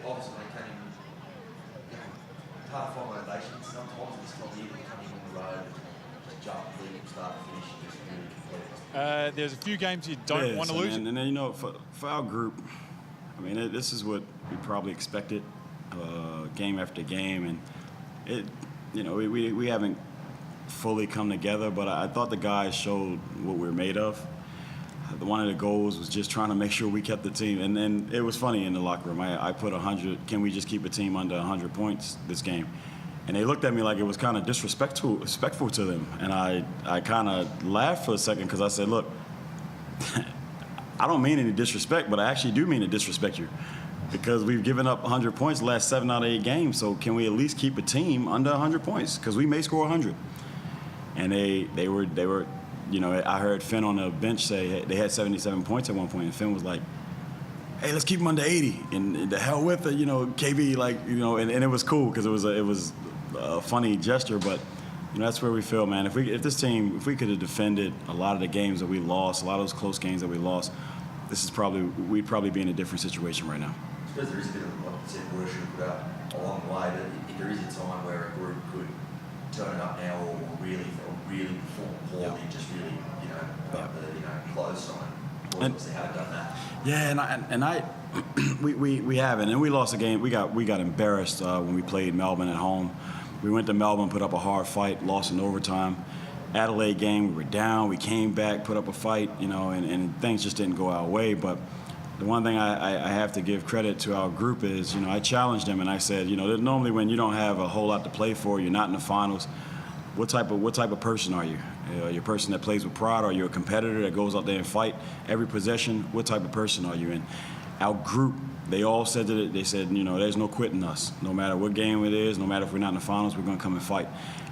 obviously they came in, hard to find motivation sometimes at this time of year, coming on the road, just jump, lead, start to finish, and just really complete. There's a few games you don't want to lose. And then, for our group, I mean, this is what we probably expected, game after game, and we haven't fully come together, but I thought the guys showed what we're made of. One of the goals was just trying to make sure we kept the team, and then it was funny in the locker room. I put 100. Can we just keep a team under 100 points this game? And they looked at me like it was kind of disrespectful to them, and I kind of laughed for a second because I said, look, I don't mean any disrespect, but I actually do mean to disrespect you, because we've given up 100 points the last 7 out of 8 games. So can we at least keep a team under 100 points? Because we may score 100. And they were. I heard Finn on the bench say they had 77 points at one point, and Finn was like, "Hey, let's keep them under 80." And the hell with it, KB, and it was cool because it was a funny gesture, but that's where we feel, man. If we could have defended a lot of the games that we lost, a lot of those close games that we lost, we'd probably be in a different situation right now. I suppose there is a bit of, like you said, worship put up along the way, but if there is a time where a group could turn it up now or really perform poorly, just really, close on it. Obviously haven't done that. Yeah, we haven't, and we lost a game. We got embarrassed when we played Melbourne at home. We went to Melbourne, put up a hard fight, lost in overtime. Adelaide game, we were down, we came back, put up a fight, and things just didn't go our way. But the one thing I have to give credit to our group is, I challenged them and I said, normally when you don't have a whole lot to play for, you're not in the finals, what type of person are you? You're a person that plays with pride, or you're a competitor that goes out there and fight every possession? What type of person are you? And our group, they all said that they said, there's no quitting us. No matter what game it is, no matter if we're not in the finals, we're going to come and fight.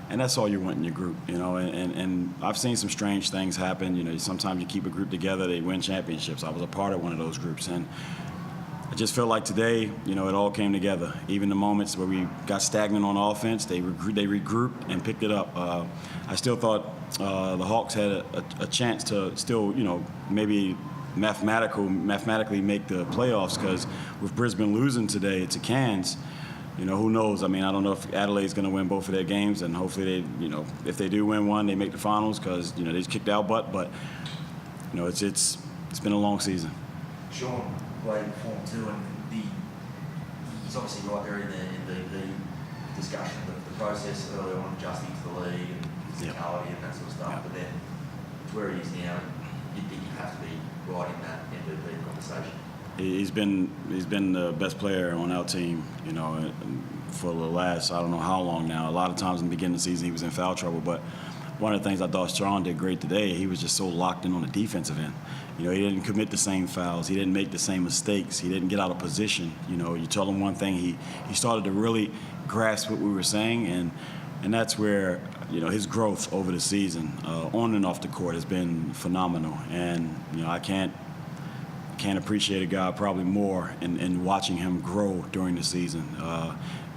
And that's all you want in your group, and I've seen some strange things happen. Sometimes you keep a group together, they win championships. I was a part of one of those groups, and I just feel like today, it all came together. Even the moments where we got stagnant on offense, they regrouped and picked it up. I still thought the Hawks had a chance to still, maybe mathematically make the playoffs, because with Brisbane losing today to Cairns, who knows? I mean, I don't know if Adelaide's going to win both of their games, and hopefully they, if they do win one, they make the finals, because they just kicked our butt. But it's been a long season. Sean played Form 2, and he's obviously right there in the discussion, the process early on, adjusting to the league and physicality and that sort of stuff. But then where he is now, you think you have to be right in that MVP conversation. He's been the best player on our team, for the last, I don't know how long now. A lot of times in the beginning of the season he was in foul trouble, but one of the things I thought Sean did great today, he was just so locked in on the defensive end. He didn't commit the same fouls. He didn't make the same mistakes. He didn't get out of position. You tell him one thing, he started to really grasp what we were saying, and that's where, his growth over the season, on and off the court, has been phenomenal. And, I can't appreciate a guy probably more in watching him grow during the season.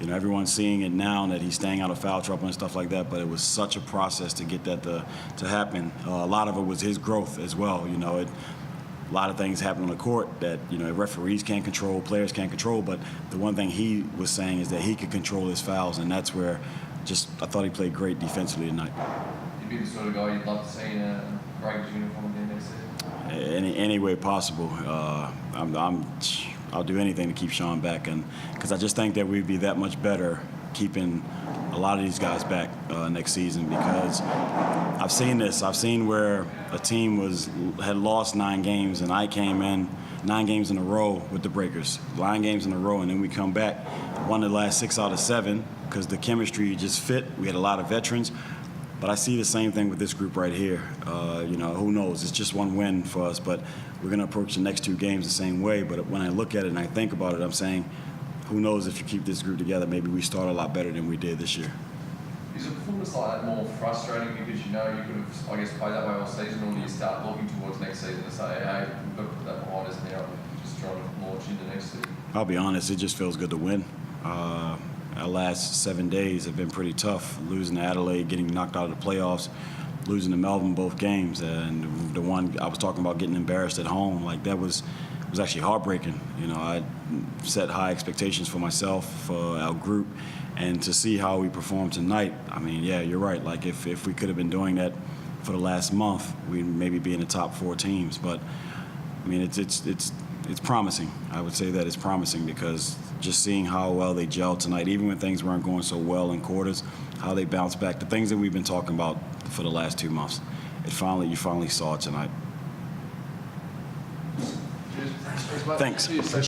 Everyone's seeing it now that he's staying out of foul trouble and stuff like that, but it was such a process to get that to happen. A lot of it was his growth as well. A lot of things happen on the court that, referees can't control, players can't control, but the one thing he was saying is that he could control his fouls, and that's where I thought he played great defensively tonight. You'd be the sort of guy you'd love to see in a Breakers uniform again next season? Any way possible. I'll do anything to keep Sean back, and because I just think that we'd be that much better keeping a lot of these guys back next season, because I've seen this. I've seen where a team had lost 9 games, and I came in 9 games in a row with the Breakers, 9 games in a row, and then we come back, won the last 6 out of 7 because the chemistry just fit. We had a lot of veterans. But I see the same thing with this group right here. Who knows? It's just one win for us, but we're going to approach the next 2 games the same way. But when I look at it and I think about it, I'm saying, who knows, if you keep this group together, maybe we start a lot better than we did this year. Is a performance like that more frustrating because you could have, I guess, played that way all season, or do you start looking towards next season and say, hey, we've got to put that behind us now and just try to launch into next season? I'll be honest, it just feels good to win. Our last 7 days have been pretty tough. Losing to Adelaide, getting knocked out of the playoffs, losing to Melbourne both games, and the one I was talking about getting embarrassed at home, like that was actually heartbreaking. set high expectations for myself, for our group, and to see how we performed tonight. I mean, yeah, you're right. Like if we could have been doing that for the last month, we'd maybe be in the top 4 teams. But I mean, it's promising. I would say that it's promising because just seeing how well they gelled tonight, even when things weren't going so well in quarters, how they bounced back, the things that we've been talking about for the last 2 months. You finally saw it tonight. Cheers. Thanks.